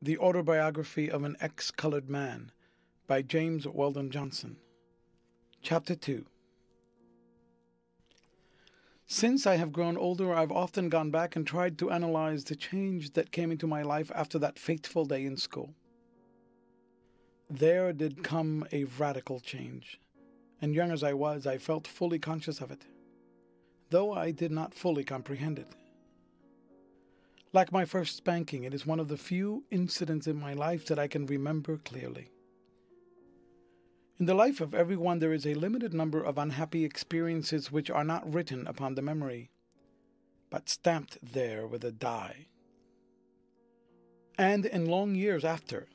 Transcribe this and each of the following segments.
The Autobiography of an Ex-Colored Man by James Weldon Johnson. Chapter 2. Since I have grown older, I've often gone back and tried to analyze the change that came into my life after that fateful day in school. There did come a radical change, and young as I was, I felt fully conscious of it, though I did not fully comprehend it. Like my first spanking, it is one of the few incidents in my life that I can remember clearly. In the life of everyone, there is a limited number of unhappy experiences which are not written upon the memory, but stamped there with a die. And in long years after,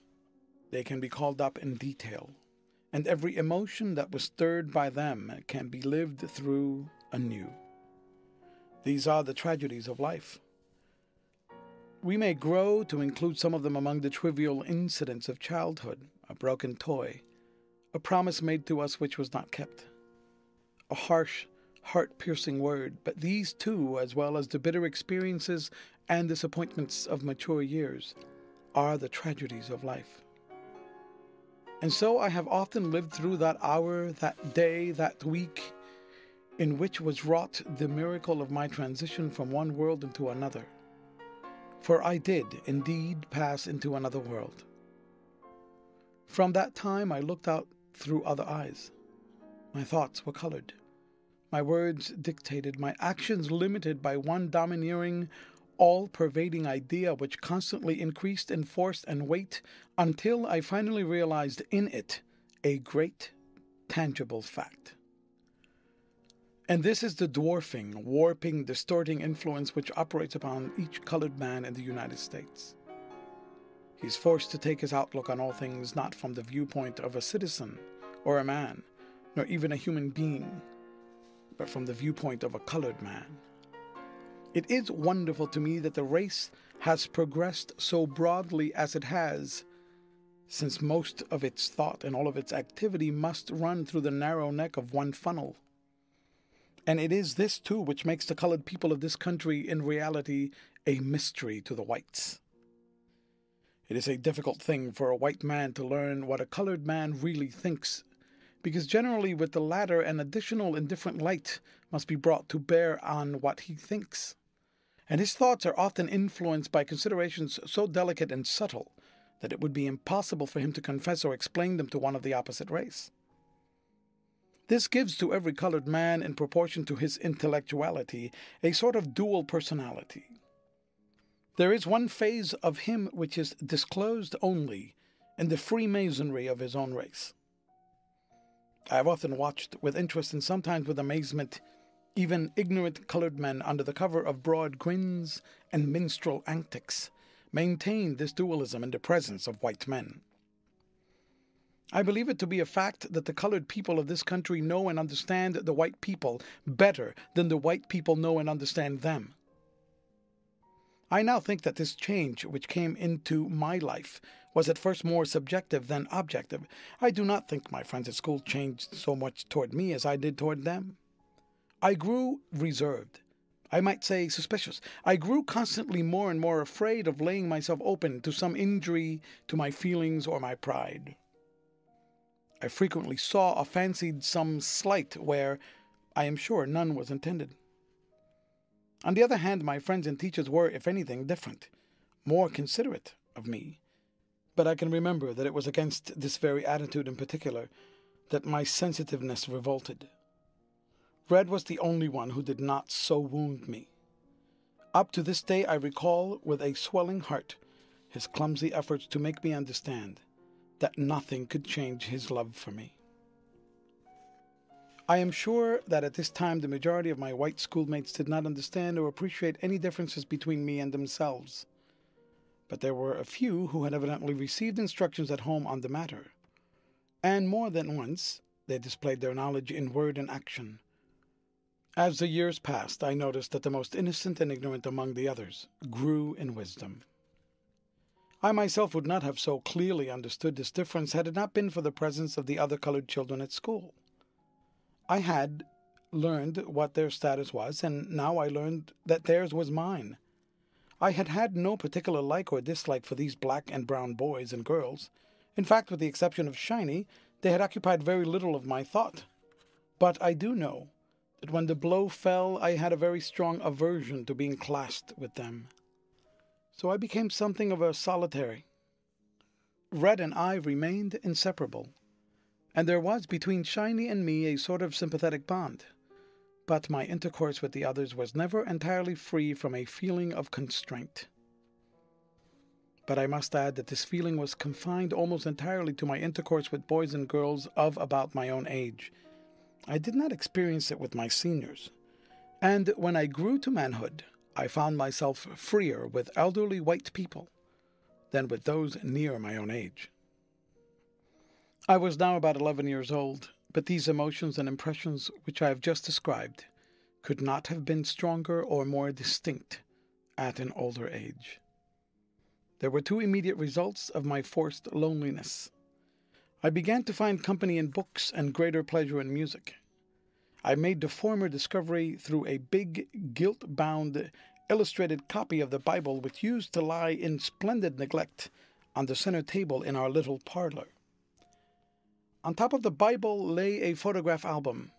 they can be called up in detail, and every emotion that was stirred by them can be lived through anew. These are the tragedies of life. We may grow to include some of them among the trivial incidents of childhood: a broken toy, a promise made to us which was not kept, a harsh, heart-piercing word, but these too, as well as the bitter experiences and disappointments of mature years, are the tragedies of life. And so I have often lived through that hour, that day, that week, in which was wrought the miracle of my transition from one world into another. For I did indeed pass into another world. From that time I looked out through other eyes. My thoughts were colored, my words dictated, my actions limited by one domineering, all-pervading idea which constantly increased in force and weight until I finally realized in it a great, tangible fact. And this is the dwarfing, warping, distorting influence which operates upon each colored man in the United States. He is forced to take his outlook on all things not from the viewpoint of a citizen or a man, nor even a human being, but from the viewpoint of a colored man. It is wonderful to me that the race has progressed so broadly as it has, since most of its thought and all of its activity must run through the narrow neck of one funnel. And it is this, too, which makes the colored people of this country, in reality, a mystery to the whites. It is a difficult thing for a white man to learn what a colored man really thinks, because generally with the latter an additional and different light must be brought to bear on what he thinks. And his thoughts are often influenced by considerations so delicate and subtle that it would be impossible for him to confess or explain them to one of the opposite race. This gives to every colored man, in proportion to his intellectuality, a sort of dual personality. There is one phase of him which is disclosed only in the Freemasonry of his own race. I have often watched with interest and sometimes with amazement even ignorant colored men under the cover of broad grins and minstrel antics maintain this dualism in the presence of white men. I believe it to be a fact that the colored people of this country know and understand the white people better than the white people know and understand them. I now think that this change which came into my life was at first more subjective than objective. I do not think my friends at school changed so much toward me as I did toward them. I grew reserved. I might say suspicious. I grew constantly more and more afraid of laying myself open to some injury to my feelings or my pride. I frequently saw or fancied some slight where, I am sure, none was intended. On the other hand, my friends and teachers were, if anything, different, more considerate of me. But I can remember that it was against this very attitude in particular that my sensitiveness revolted. Red was the only one who did not so wound me. Up to this day I recall with a swelling heart his clumsy efforts to make me understand that nothing could change his love for me. I am sure that at this time the majority of my white schoolmates did not understand or appreciate any differences between me and themselves, but there were a few who had evidently received instructions at home on the matter, and more than once they displayed their knowledge in word and action. As the years passed, I noticed that the most innocent and ignorant among the others grew in wisdom. I myself would not have so clearly understood this difference had it not been for the presence of the other colored children at school. I had learned what their status was, and now I learned that theirs was mine. I had had no particular like or dislike for these black and brown boys and girls. In fact, with the exception of Shiny, they had occupied very little of my thought. But I do know that when the blow fell, I had a very strong aversion to being classed with them. So I became something of a solitary. Red and I remained inseparable, and there was between Shiny and me a sort of sympathetic bond. But my intercourse with the others was never entirely free from a feeling of constraint. But I must add that this feeling was confined almost entirely to my intercourse with boys and girls of about my own age. I did not experience it with my seniors, and when I grew to manhood, I found myself freer with elderly white people than with those near my own age. I was now about 11 years old, but these emotions and impressions which I have just described could not have been stronger or more distinct at an older age. There were two immediate results of my forced loneliness. I began to find company in books and greater pleasure in music. I made the former discovery through a big, gilt-bound, illustrated copy of the Bible which used to lie in splendid neglect on the center table in our little parlor. On top of the Bible lay a photograph album.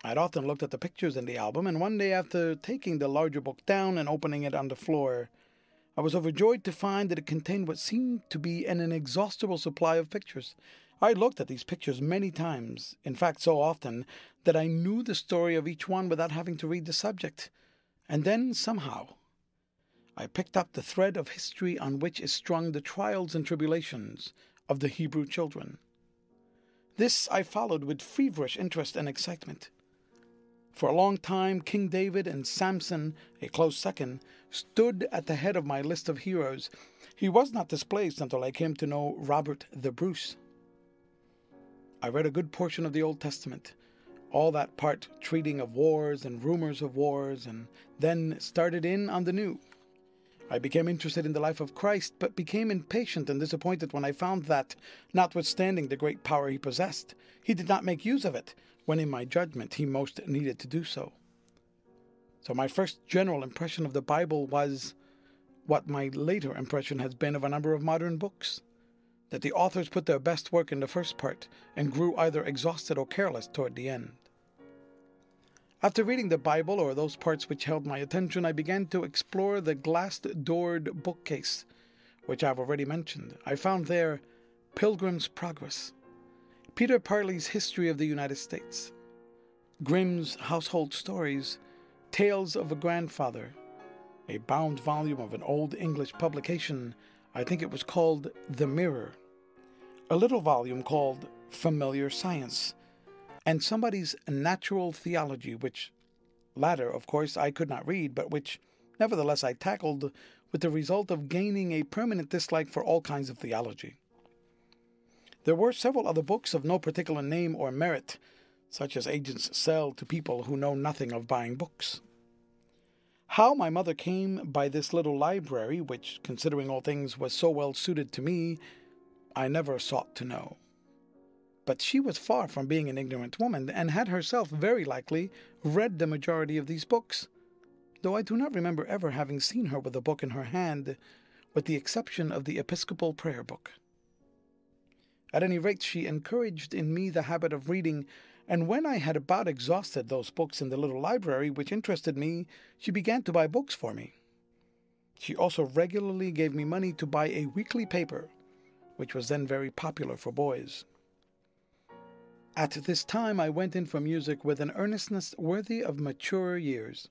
I had often looked at the pictures in the album, and one day after taking the larger book down and opening it on the floor, I was overjoyed to find that it contained what seemed to be an inexhaustible supply of pictures. I looked at these pictures many times, in fact so often, that I knew the story of each one without having to read the subject. And then, somehow, I picked up the thread of history on which is strung the trials and tribulations of the Hebrew children. This I followed with feverish interest and excitement. For a long time, King David and Samson, a close second, stood at the head of my list of heroes. He was not displaced until I came to know Robert the Bruce. I read a good portion of the Old Testament, all that part treating of wars and rumors of wars, and then started in on the New. I became interested in the life of Christ, but became impatient and disappointed when I found that, notwithstanding the great power he possessed, he did not make use of it, when in my judgment he most needed to do so. So my first general impression of the Bible was what my later impression has been of a number of modern books, that the authors put their best work in the first part and grew either exhausted or careless toward the end. After reading the Bible, or those parts which held my attention, I began to explore the glass-doored bookcase, which I have already mentioned. I found there Pilgrim's Progress, Peter Parley's History of the United States, Grimm's Household Stories, Tales of a Grandfather, a bound volume of an old English publication, I think it was called The Mirror, a little volume called Familiar Science, and somebody's Natural Theology, which latter, of course, I could not read, but which, nevertheless, I tackled with the result of gaining a permanent dislike for all kinds of theology. There were several other books of no particular name or merit, such as agents sell to people who know nothing of buying books. How my mother came by this little library, which, considering all things, was so well suited to me, I never sought to know. But she was far from being an ignorant woman, and had herself very likely read the majority of these books, though I do not remember ever having seen her with a book in her hand, with the exception of the Episcopal Prayer Book. At any rate, she encouraged in me the habit of reading, and when I had about exhausted those books in the little library which interested me, she began to buy books for me. She also regularly gave me money to buy a weekly paper, which was then very popular for boys. At this time I went in for music with an earnestness worthy of maturer years.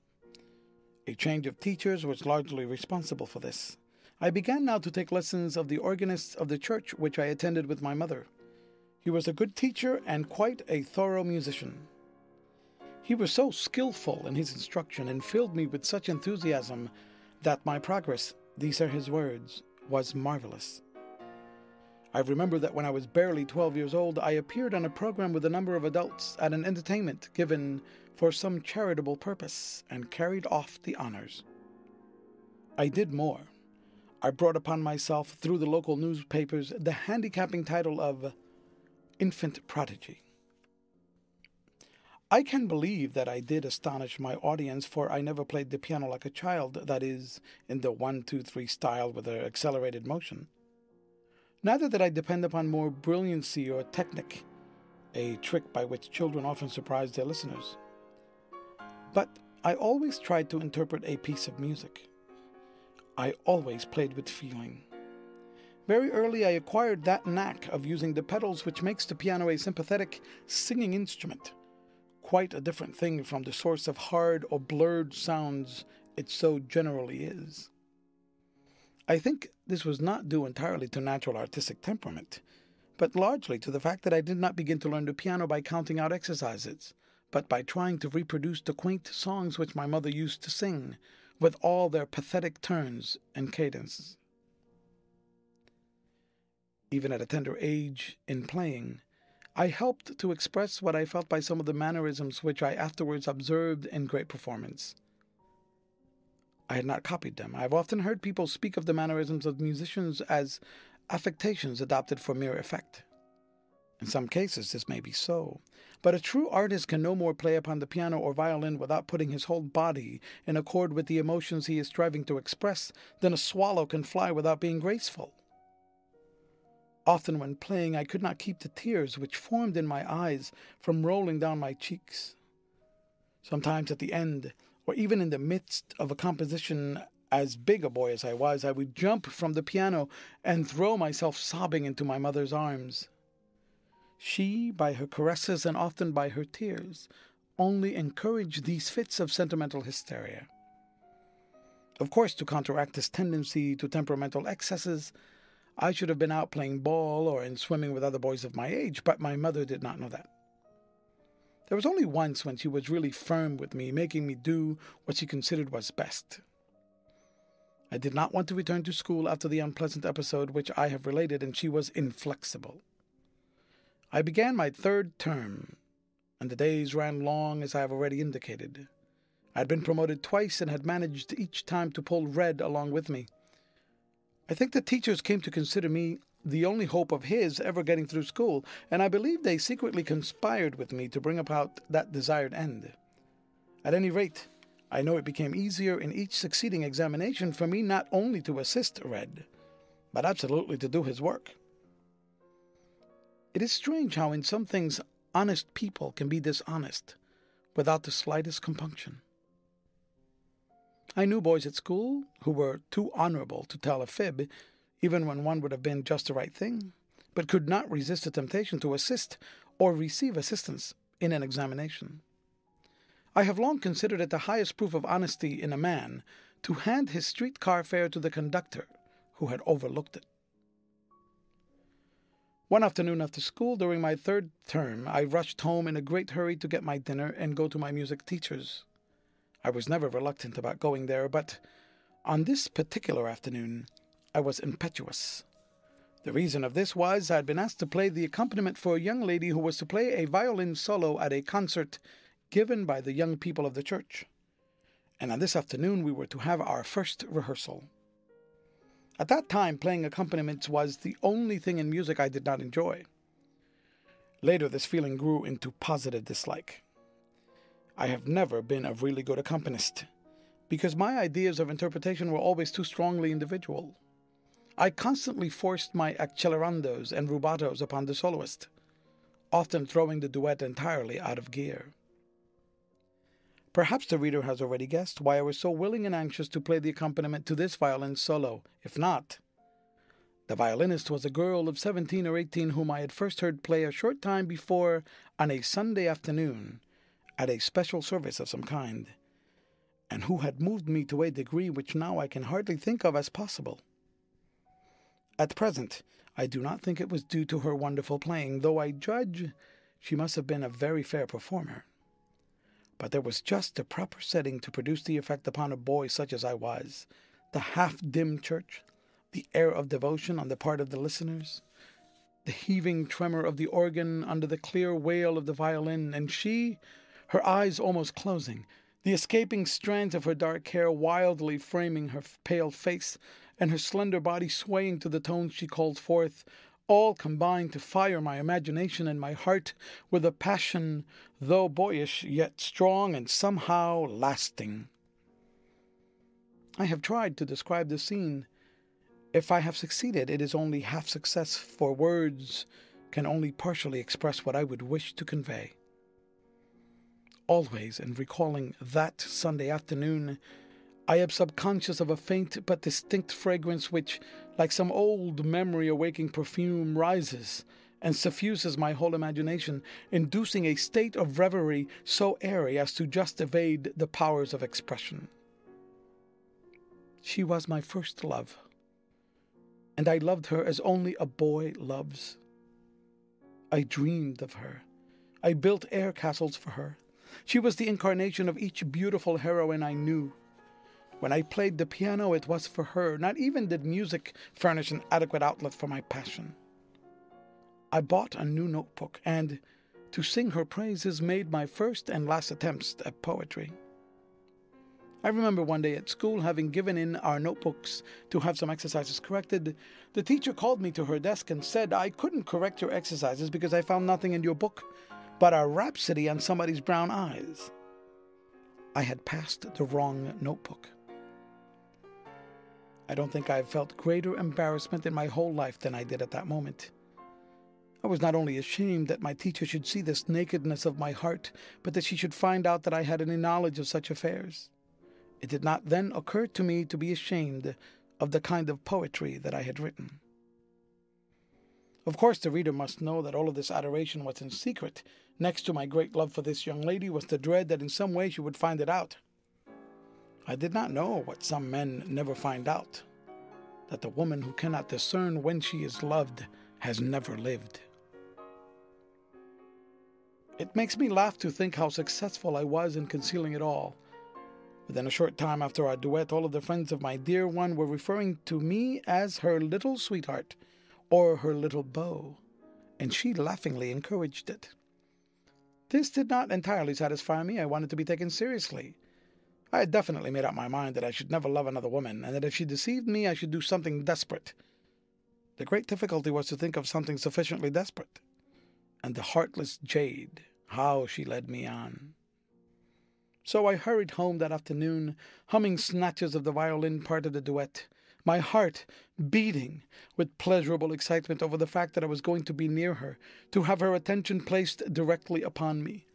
A change of teachers was largely responsible for this. I began now to take lessons of the organist of the church which I attended with my mother. He was a good teacher and quite a thorough musician. He was so skillful in his instruction and filled me with such enthusiasm that my progress, these are his words, was marvelous. I remember that when I was barely 12 years old, I appeared on a program with a number of adults at an entertainment given for some charitable purpose and carried off the honors. I did more. I brought upon myself through the local newspapers the handicapping title of Infant Prodigy. I can believe that I did astonish my audience, for I never played the piano like a child, that is, in the 1-2-3 style with an accelerated motion. Neither did I depend upon more brilliancy or technique, a trick by which children often surprise their listeners. But I always tried to interpret a piece of music. I always played with feeling. Very early I acquired that knack of using the pedals which makes the piano a sympathetic singing instrument, quite a different thing from the source of hard or blurred sounds it so generally is. I think this was not due entirely to natural artistic temperament, but largely to the fact that I did not begin to learn the piano by counting out exercises, but by trying to reproduce the quaint songs which my mother used to sing, with all their pathetic turns and cadences. Even at a tender age, in playing, I helped to express what I felt by some of the mannerisms which I afterwards observed in great performance. I had not copied them. I have often heard people speak of the mannerisms of musicians as affectations adopted for mere effect. In some cases this may be so, but a true artist can no more play upon the piano or violin without putting his whole body in accord with the emotions he is striving to express than a swallow can fly without being graceful. Often when playing I could not keep the tears which formed in my eyes from rolling down my cheeks. Sometimes at the end, or even in the midst of a composition, as big a boy as I was, I would jump from the piano and throw myself sobbing into my mother's arms. She, by her caresses and often by her tears, only encouraged these fits of sentimental hysteria. Of course, to counteract this tendency to temperamental excesses, I should have been out playing ball or in swimming with other boys of my age, but my mother did not know that. There was only once when she was really firm with me, making me do what she considered was best. I did not want to return to school after the unpleasant episode which I have related, and she was inflexible. I began my 3rd term, and the days ran long, as I have already indicated. I had been promoted twice and had managed each time to pull Red along with me. I think the teachers came to consider me the only hope of his ever getting through school, and I believe they secretly conspired with me to bring about that desired end. At any rate, I know it became easier in each succeeding examination for me not only to assist Red, but absolutely to do his work. It is strange how in some things honest people can be dishonest without the slightest compunction. I knew boys at school who were too honorable to tell a fib, even when one would have been just the right thing, but could not resist the temptation to assist or receive assistance in an examination. I have long considered it the highest proof of honesty in a man to hand his streetcar fare to the conductor who had overlooked it. One afternoon after school, during my 3rd term, I rushed home in a great hurry to get my dinner and go to my music teacher's. I was never reluctant about going there, but on this particular afternoon I was impetuous. The reason of this was I had been asked to play the accompaniment for a young lady who was to play a violin solo at a concert given by the young people of the church. And on this afternoon we were to have our first rehearsal. At that time, playing accompaniments was the only thing in music I did not enjoy. Later this feeling grew into positive dislike. I have never been a really good accompanist, because my ideas of interpretation were always too strongly individual. I constantly forced my accelerandos and rubatos upon the soloist, often throwing the duet entirely out of gear. Perhaps the reader has already guessed why I was so willing and anxious to play the accompaniment to this violin solo. If not, the violinist was a girl of 17 or 18 whom I had first heard play a short time before on a Sunday afternoon at a special service of some kind, and who had moved me to a degree which now I can hardly think of as possible. At present, I do not think it was due to her wonderful playing, though I judge she must have been a very fair performer. But there was just the proper setting to produce the effect upon a boy such as I was, the half-dim church, the air of devotion on the part of the listeners, the heaving tremor of the organ under the clear wail of the violin, and she, her eyes almost closing, the escaping strands of her dark hair wildly framing her pale face, and her slender body swaying to the tones she called forth. all combined to fire my imagination and my heart with a passion, though boyish, yet strong and somehow lasting. I have tried to describe the scene. If I have succeeded, it is only half success, for words can only partially express what I would wish to convey. Always, in recalling that Sunday afternoon, I am subconscious of a faint but distinct fragrance which, like some old memory-awaking perfume, rises and suffuses my whole imagination, inducing a state of reverie so airy as to just evade the powers of expression. She was my first love, and I loved her as only a boy loves. I dreamed of her. I built air castles for her. She was the incarnation of each beautiful heroine I knew. When I played the piano, it was for her. Not even did music furnish an adequate outlet for my passion. I bought a new notebook, and, to sing her praises, made my first and last attempts at poetry. I remember one day at school, having given in our notebooks to have some exercises corrected, the teacher called me to her desk and said I couldn't correct your exercises because I found nothing in your book but a rhapsody on somebody's brown eyes. I had passed the wrong notebook. I don't think I have felt greater embarrassment in my whole life than I did at that moment. I was not only ashamed that my teacher should see this nakedness of my heart, but that she should find out that I had any knowledge of such affairs. It did not then occur to me to be ashamed of the kind of poetry that I had written. Of course, the reader must know that all of this adoration was in secret. Next to my great love for this young lady was the dread that in some way she would find it out. I did not know what some men never find out, that the woman who cannot discern when she is loved has never lived. It makes me laugh to think how successful I was in concealing it all. Within a short time after our duet, all of the friends of my dear one were referring to me as her little sweetheart, or her little beau, and she laughingly encouraged it. This did not entirely satisfy me. I wanted to be taken seriously. I had definitely made up my mind that I should never love another woman, and that if she deceived me, I should do something desperate. The great difficulty was to think of something sufficiently desperate. And the heartless jade, how she led me on. So I hurried home that afternoon, humming snatches of the violin part of the duet, my heart beating with pleasurable excitement over the fact that I was going to be near her, to have her attention placed directly upon me,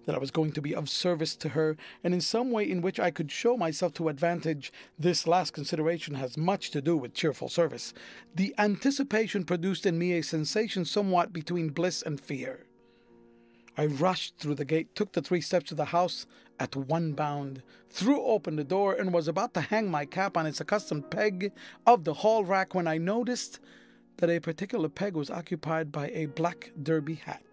that I was going to be of service to her, and in some way in which I could show myself to advantage. This last consideration has much to do with cheerful service. The anticipation produced in me a sensation somewhat between bliss and fear. I rushed through the gate, took the 3 steps to the house at one bound, threw open the door, and was about to hang my cap on its accustomed peg of the hall rack when I noticed that a particular peg was occupied by a black derby hat.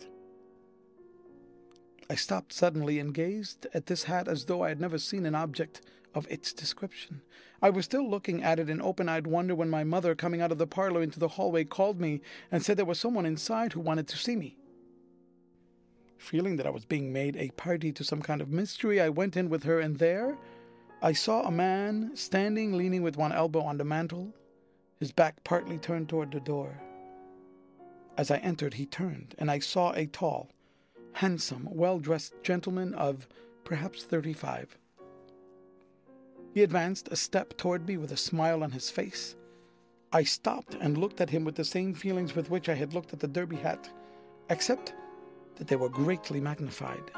I stopped suddenly and gazed at this hat as though I had never seen an object of its description. I was still looking at it in open-eyed wonder when my mother, coming out of the parlor into the hallway, called me and said there was someone inside who wanted to see me. Feeling that I was being made a party to some kind of mystery, I went in with her, and there I saw a man standing leaning with one elbow on the mantel, his back partly turned toward the door. As I entered, he turned, and I saw a tall, handsome, well-dressed gentleman of perhaps 35. He advanced a step toward me with a smile on his face. I stopped and looked at him with the same feelings with which I had looked at the derby hat, except that they were greatly magnified.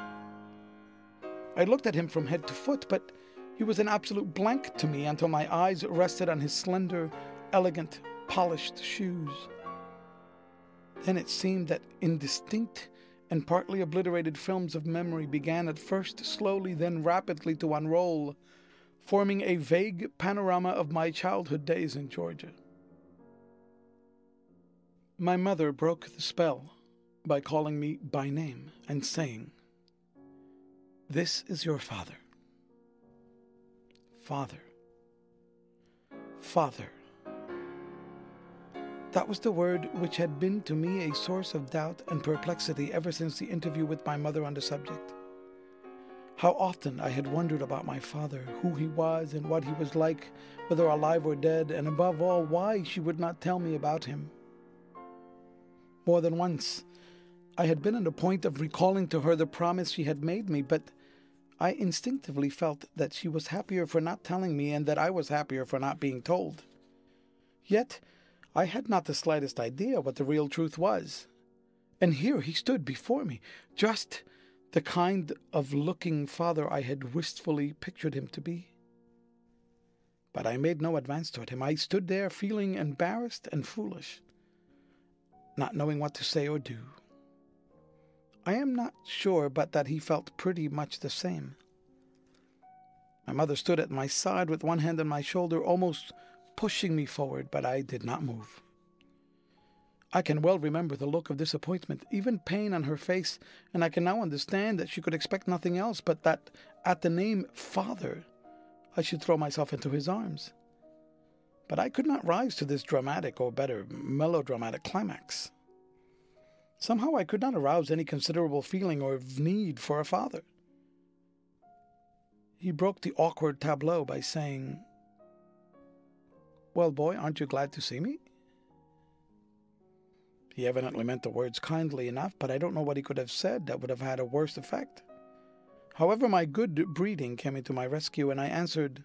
I looked at him from head to foot, but he was an absolute blank to me until my eyes rested on his slender, elegant, polished shoes. Then it seemed that indistinct and partly obliterated films of memory began at first slowly, then rapidly to unroll, forming a vague panorama of my childhood days in Georgia. My mother broke the spell by calling me by name and saying, "This is your father." Father. Father. That was the word which had been to me a source of doubt and perplexity ever since the interview with my mother on the subject. How often I had wondered about my father, who he was and what he was like, whether alive or dead, and above all, why she would not tell me about him. More than once, I had been on the point of recalling to her the promise she had made me, but I instinctively felt that she was happier for not telling me and that I was happier for not being told. Yet, I had not the slightest idea what the real truth was. And here he stood before me, just the kind of looking father I had wistfully pictured him to be. But I made no advance toward him. I stood there feeling embarrassed and foolish, not knowing what to say or do. I am not sure but that he felt pretty much the same. My mother stood at my side with one hand on my shoulder, almost pushing me forward, but I did not move. I can well remember the look of disappointment, even pain on her face, and I can now understand that she could expect nothing else but that at the name Father, I should throw myself into his arms. But I could not rise to this dramatic, or better, melodramatic climax. Somehow I could not arouse any considerable feeling or need for a father. He broke the awkward tableau by saying, "Well, boy, aren't you glad to see me?" He evidently meant the words kindly enough, but I don't know what he could have said that would have had a worse effect. However, my good breeding came into my rescue, and I answered,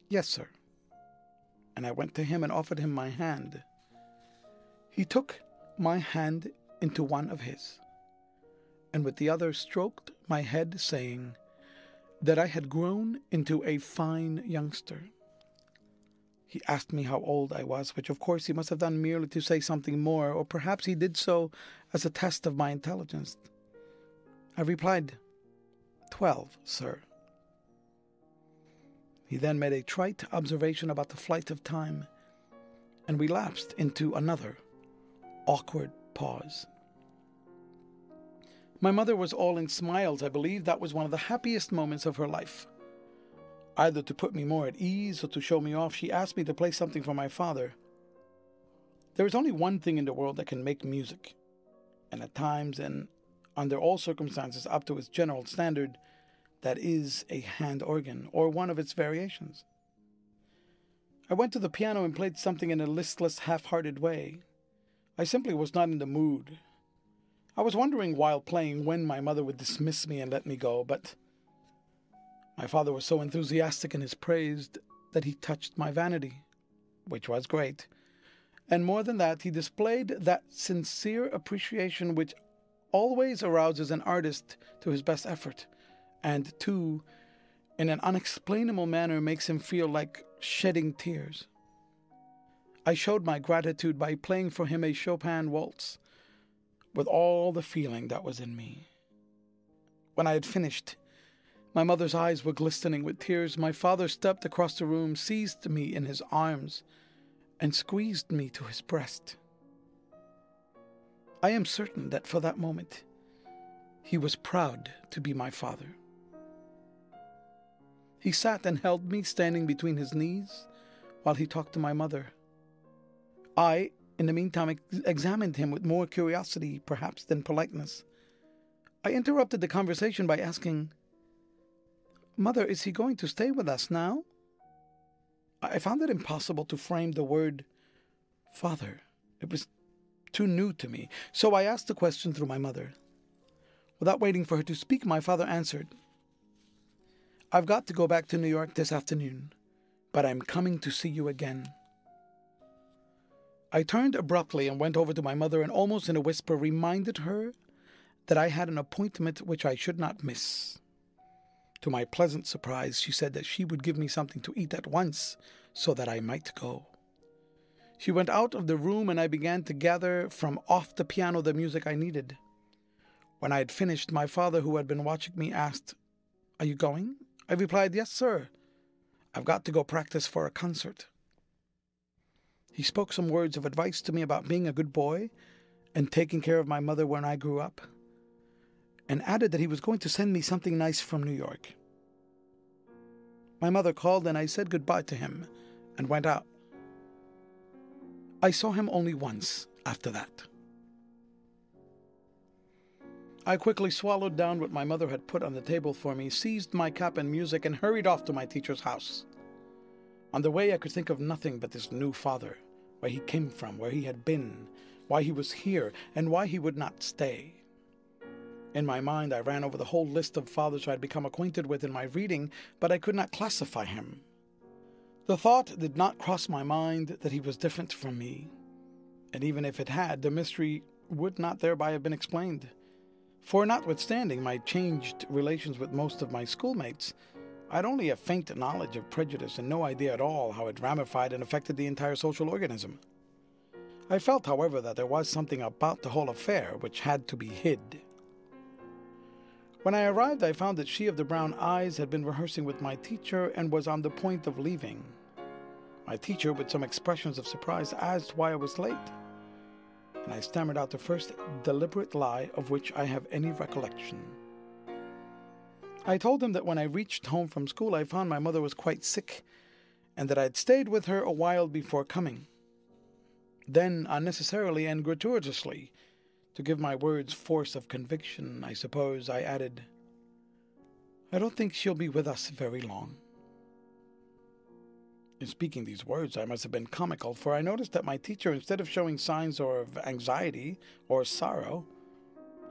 "Yes, sir." And I went to him and offered him my hand. He took my hand into one of his, and with the other stroked my head, saying that I had grown into a fine youngster. He asked me how old I was, which of course he must have done merely to say something more, or perhaps he did so as a test of my intelligence. I replied, 12, sir. He then made a trite observation about the flight of time, and we lapsed into another awkward pause. My mother was all in smiles. I believe that was one of the happiest moments of her life. Either to put me more at ease or to show me off, she asked me to play something for my father. There is only one thing in the world that can make music, and at times and under all circumstances up to its general standard, that is a hand organ, or one of its variations. I went to the piano and played something in a listless, half-hearted way. I simply was not in the mood. I was wondering while playing when my mother would dismiss me and let me go, but my father was so enthusiastic in his praise that he touched my vanity, which was great. And more than that, he displayed that sincere appreciation which always arouses an artist to his best effort, and, too, in an unexplainable manner makes him feel like shedding tears. I showed my gratitude by playing for him a Chopin waltz, with all the feeling that was in me. When I had finished, my mother's eyes were glistening with tears. My father stepped across the room, seized me in his arms, and squeezed me to his breast. I am certain that for that moment, he was proud to be my father. He sat and held me, standing between his knees, while he talked to my mother. I, in the meantime, examined him with more curiosity, perhaps, than politeness. I interrupted the conversation by asking, "Mother, is he going to stay with us now?" I found it impossible to frame the word father. It was too new to me, so I asked the question through my mother. Without waiting for her to speak, my father answered, "I've got to go back to New York this afternoon, but I'm coming to see you again." I turned abruptly and went over to my mother and almost in a whisper reminded her that I had an appointment which I should not miss. To my pleasant surprise, she said that she would give me something to eat at once so that I might go. She went out of the room and I began to gather from off the piano the music I needed. When I had finished, my father, who had been watching me, asked, "Are you going?" I replied, "Yes, sir. I've got to go practice for a concert." He spoke some words of advice to me about being a good boy and taking care of my mother when I grew up, and added that he was going to send me something nice from New York. My mother called and I said goodbye to him and went out. I saw him only once after that. I quickly swallowed down what my mother had put on the table for me, seized my cap and music, and hurried off to my teacher's house. On the way I could think of nothing but this new father, where he came from, where he had been, why he was here, and why he would not stay. In my mind, I ran over the whole list of fathers I had become acquainted with in my reading, but I could not classify him. The thought did not cross my mind that he was different from me, and even if it had, the mystery would not thereby have been explained. For notwithstanding my changed relations with most of my schoolmates, I had only a faint knowledge of prejudice and no idea at all how it ramified and affected the entire social organism. I felt, however, that there was something about the whole affair which had to be hid. When I arrived, I found that she of the brown eyes had been rehearsing with my teacher and was on the point of leaving. My teacher, with some expressions of surprise, asked why I was late, and I stammered out the first deliberate lie of which I have any recollection. I told him that when I reached home from school, I found my mother was quite sick, and that I had stayed with her a while before coming. Then, unnecessarily and gratuitously, to give my words force of conviction, I suppose, I added, "I don't think she'll be with us very long." In speaking these words, I must have been comical, for I noticed that my teacher, instead of showing signs of anxiety or sorrow,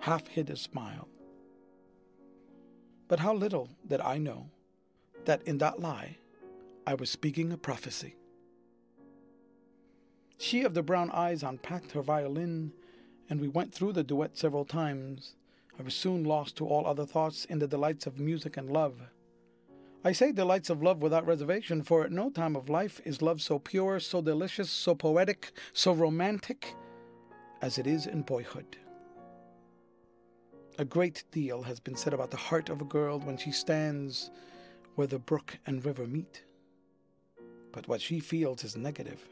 half hid a smile. But how little did I know that in that lie I was speaking a prophecy. She of the brown eyes unpacked her violin, and we went through the duet several times. I was soon lost to all other thoughts in the delights of music and love. I say delights of love without reservation, for at no time of life is love so pure, so delicious, so poetic, so romantic as it is in boyhood. A great deal has been said about the heart of a girl when she stands where the brook and river meet. But what she feels is negative.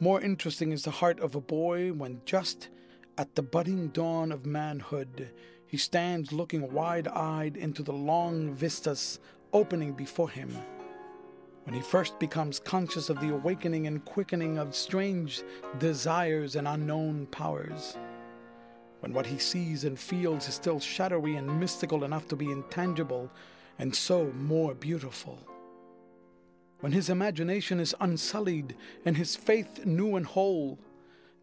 More interesting is the heart of a boy when just at the budding dawn of manhood he stands looking wide-eyed into the long vistas opening before him, when he first becomes conscious of the awakening and quickening of strange desires and unknown powers, when what he sees and feels is still shadowy and mystical enough to be intangible and so more beautiful, when his imagination is unsullied and his faith new and whole,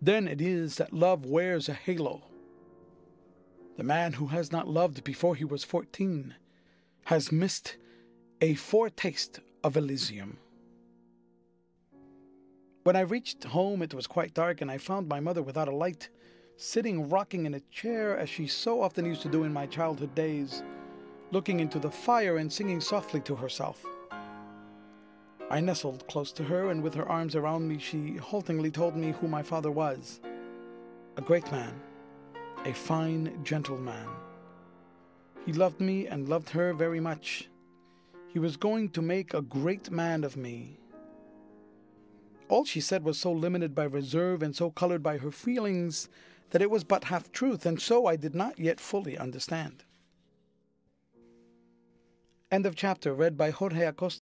then it is that love wears a halo. The man who has not loved before he was 14 has missed a foretaste of Elysium. When I reached home, it was quite dark, and I found my mother without a light, sitting rocking in a chair as she so often used to do in my childhood days, looking into the fire and singing softly to herself. I nestled close to her, and with her arms around me, she haltingly told me who my father was. A great man, a fine, gentle man. He loved me and loved her very much. He was going to make a great man of me. All she said was so limited by reserve and so colored by her feelings that it was but half truth, and so I did not yet fully understand. End of chapter, read by Jorge Acosta.